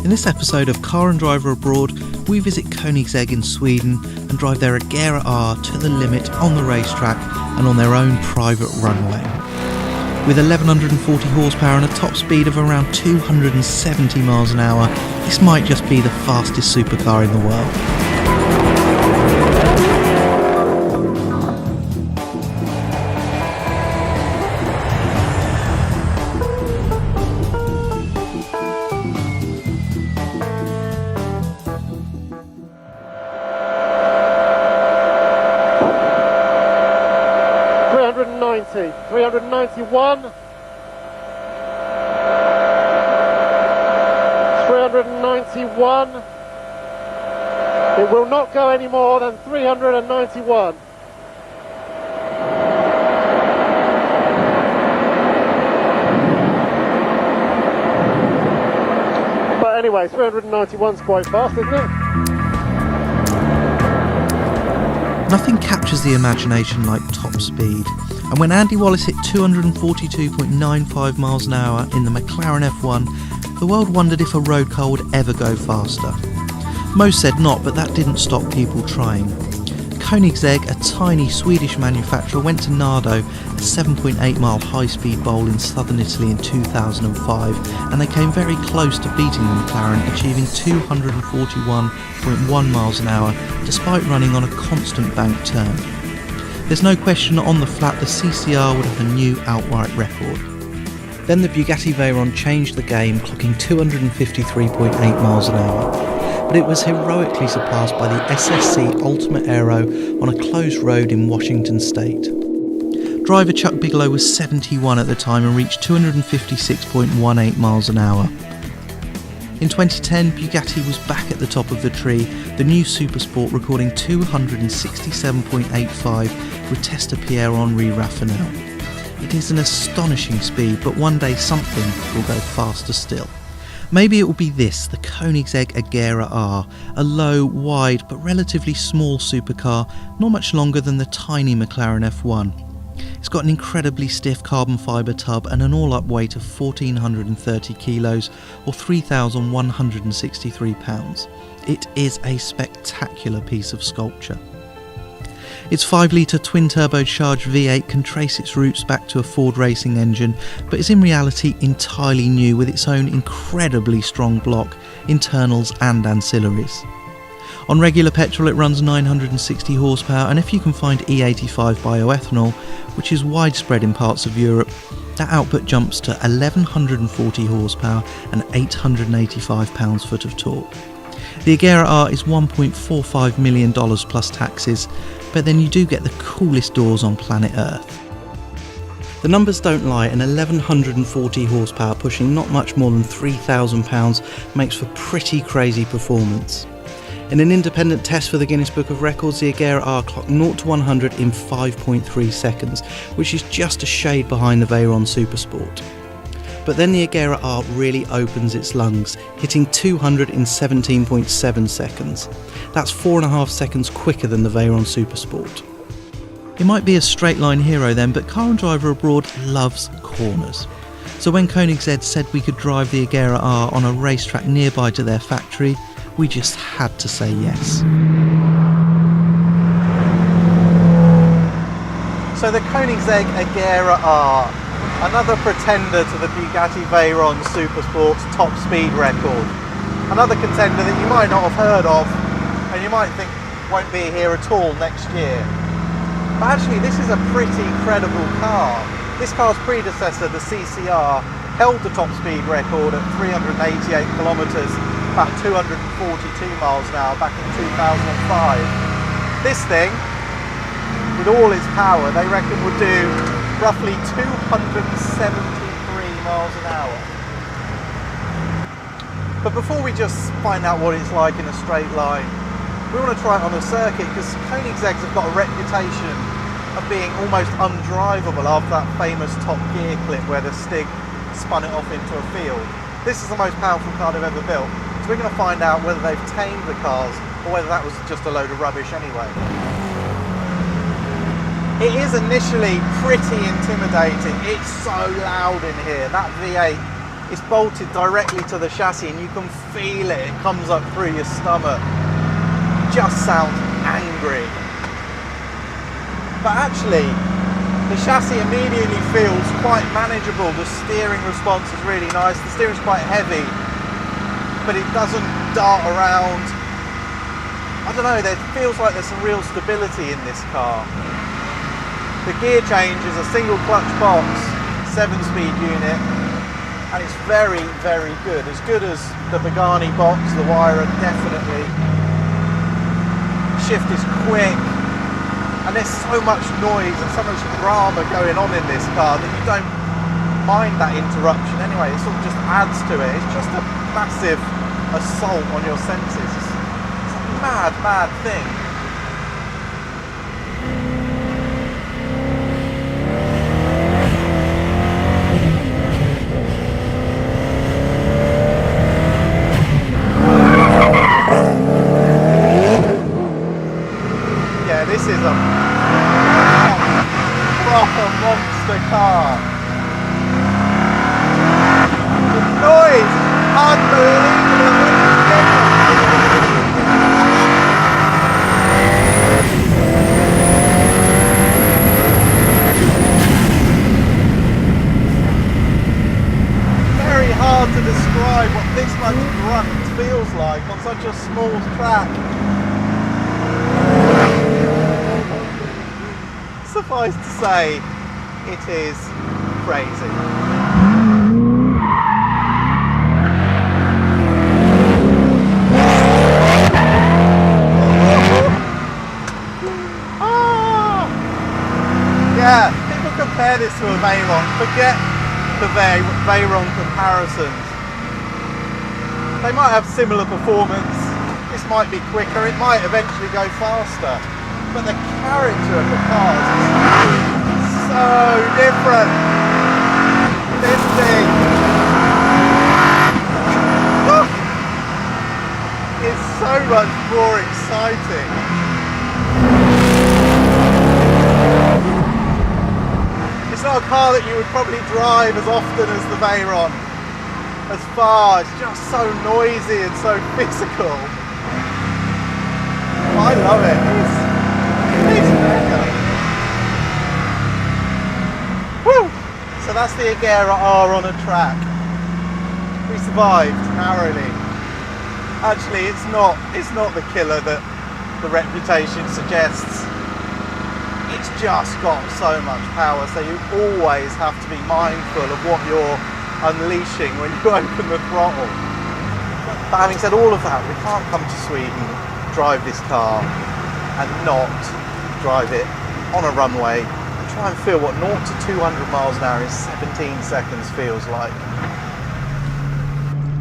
In this episode of Car and Driver Abroad, we visit Koenigsegg in Sweden and drive their Agera R to the limit on the racetrack and on their own private runway. With 1140 horsepower and a top speed of around 270 miles an hour, this might just be the fastest supercar in the world. .390, 391, 391. It will not go any more than 391. But anyway, 391 is quite fast, isn't it? Nothing captures the imagination like top speed, and when Andy Wallace hit 242.95 miles an hour in the McLaren F1, the world wondered if a road car would ever go faster. Most said not, but that didn't stop people trying. Koenigsegg, a tiny Swedish manufacturer, went to Nardo, a 7.8 mile high-speed bowl in southern Italy in 2005, and they came very close to beating the McLaren, achieving 241.1 miles an hour despite running on a constant bank turn. There's no question on the flat the CCR would have a new outright record. Then the Bugatti Veyron changed the game, clocking 253.8 miles an hour. But it was heroically surpassed by the SSC Ultimate Aero on a closed road in Washington State. Driver Chuck Bigelow was 71 at the time and reached 256.18 miles an hour. In 2010, Bugatti was back at the top of the tree, the new Supersport recording 267.85 with tester Pierre-Henri Raffinel. It is an astonishing speed, but one day something will go faster still. Maybe it will be this, the Koenigsegg Agera R, a low, wide but relatively small supercar, not much longer than the tiny McLaren F1. It's got an incredibly stiff carbon fibre tub and an all-up weight of 1,430 kilos or 3,163 pounds. It is a spectacular piece of sculpture. Its 5-litre twin-turbocharged V8 can trace its roots back to a Ford racing engine, but is in reality entirely new with its own incredibly strong block, internals and ancillaries. On regular petrol it runs 960 horsepower, and if you can find E85 bioethanol, which is widespread in parts of Europe, that output jumps to 1,140 horsepower and 885 pounds-foot of torque. The Agera R is $1.45 million plus taxes, but then you do get the coolest doors on planet Earth. The numbers don't lie, and 1,140 horsepower pushing not much more than 3,000 pounds makes for pretty crazy performance. In an independent test for the Guinness Book of Records, the Agera R clocked 0 to 100 in 5.3 seconds, which is just a shade behind the Veyron Supersport. But then the Agera R really opens its lungs, hitting 200 in 17.7 seconds. That's 4.5 seconds quicker than the Veyron Supersport. It might be a straight line hero then, but Car and Driver Abroad loves corners. So when Koenigsegg said we could drive the Agera R on a racetrack nearby to their factory, we just had to say yes. So the Koenigsegg Agera R, another pretender to the Bugatti Veyron Supersport's top speed record. Another contender that you might not have heard of and you might think won't be here at all next year. But actually this is a pretty credible car. This car's predecessor, the CCR, held the top speed record at 388 kilometres, about 242 miles an hour back in 2005. This thing, with all its power, they reckon would do roughly 273 miles an hour. But before we just find out what it's like in a straight line, we want to try it on a circuit, because Koenigseggs have got a reputation of being almost undrivable after that famous Top Gear clip where the Stig spun it off into a field. This is the most powerful car they've ever built, so we're going to find out whether they've tamed the cars or whether that was just a load of rubbish anyway. It is initially pretty intimidating. It's so loud in here. That V8 It's bolted directly to the chassis and you can feel it. It comes up through your stomach. Just sounds angry. But actually, the chassis immediately feels quite manageable. The steering response is really nice. The steering's quite heavy, but it doesn't dart around. I don't know, there feels like there's some real stability in this car. The gear change is a single clutch box, 7-speed unit, and it's very, very good. As good as the Bugatti box, the Veyron, definitely. Shift is quick, and there's so much noise and so much drama going on in this car that you don't mind that interruption anyway. It sort of just adds to it. It's just a massive assault on your senses. It's a mad, mad thing. This is a proper monster car. The noise, unbelievable. Very hard to describe what this much grunt feels like on such a small track. Suffice to say, it is crazy. Yeah, people compare this to a Veyron. Forget the Veyron comparisons. They might have similar performance. This might be quicker. It might eventually go faster. But the character of the cars is so different. This thing is so much more exciting. It's not a car that you would probably drive as often as the Veyron, as far. It's just so noisy and so physical. I love it. Woo! So that's the Agera R on a track. We survived narrowly. Actually, it's not the killer that the reputation suggests. It's just got so much power, so you always have to be mindful of what you're unleashing when you open the throttle. But having said all of that, we can't come to Sweden, drive this car and not drive it on a runway and try and feel what 0 to 200 miles an hour in 17 seconds feels like.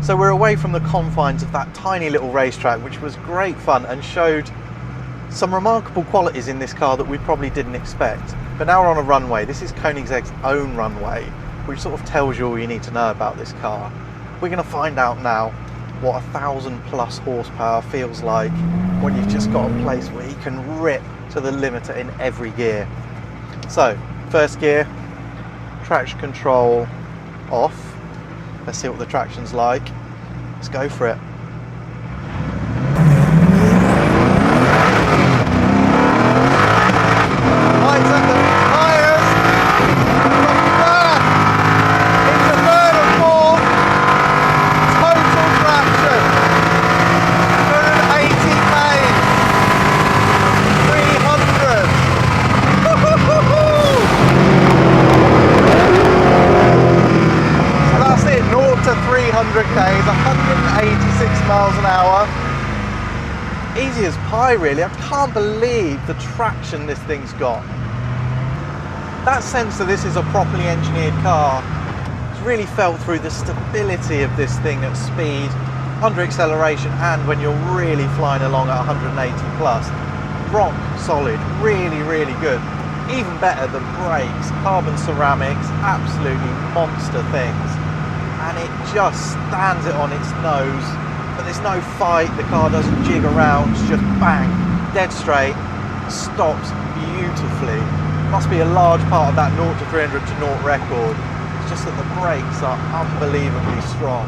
So we're away from the confines of that tiny little racetrack, which was great fun and showed some remarkable qualities in this car that we probably didn't expect. But now we're on a runway. This is Koenigsegg's own runway, which sort of tells you all you need to know about this car. We're going to find out now what 1,000+ horsepower feels like when you've just got a place where you can rip to the limiter in every gear. So, first gear, traction control off. Let's see what the traction's like. Let's go for it. Lights at the tyres. Into third and fourth. Total traction. 280 km. 300. So that's it. 0 to 300 k's. 186 miles an hour. Easy as pie, really. I can't believe the traction this thing's got. That sense that this is a properly engineered car is really felt through the stability of this thing at speed, under acceleration, and when you're really flying along at 180 plus. Rock solid, really, really good. Even better, the brakes, carbon ceramics, absolutely monster things. And it just stands it on its nose. But there's no fight, the car doesn't jig around, it's just bang, dead straight, stops beautifully. Must be a large part of that 0 to 300 to 0 record. It's just that the brakes are unbelievably strong.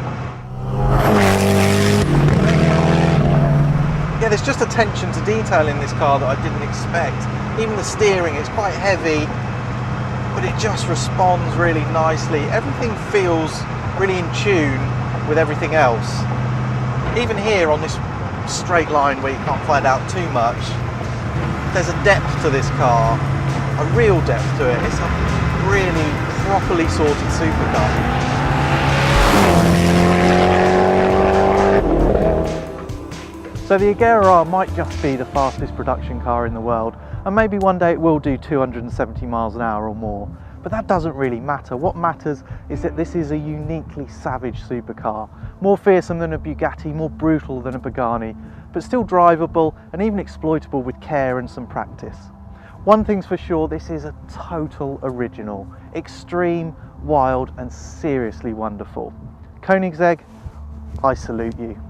Yeah, there's just attention to detail in this car that I didn't expect. Even the steering, it's quite heavy, but it just responds really nicely. Everything feels really in tune with everything else. Even here on this straight line where you can't find out too much, there's a depth to this car, a real depth to it. It's a really properly sorted supercar. So the Agera R might just be the fastest production car in the world, and maybe one day it will do 270 miles an hour or more, but that doesn't really matter. What matters is that this is a uniquely savage supercar, more fearsome than a Bugatti, more brutal than a Pagani, but still drivable and even exploitable with care and some practice. One thing's for sure, this is a total original, extreme, wild and seriously wonderful. Koenigsegg, I salute you.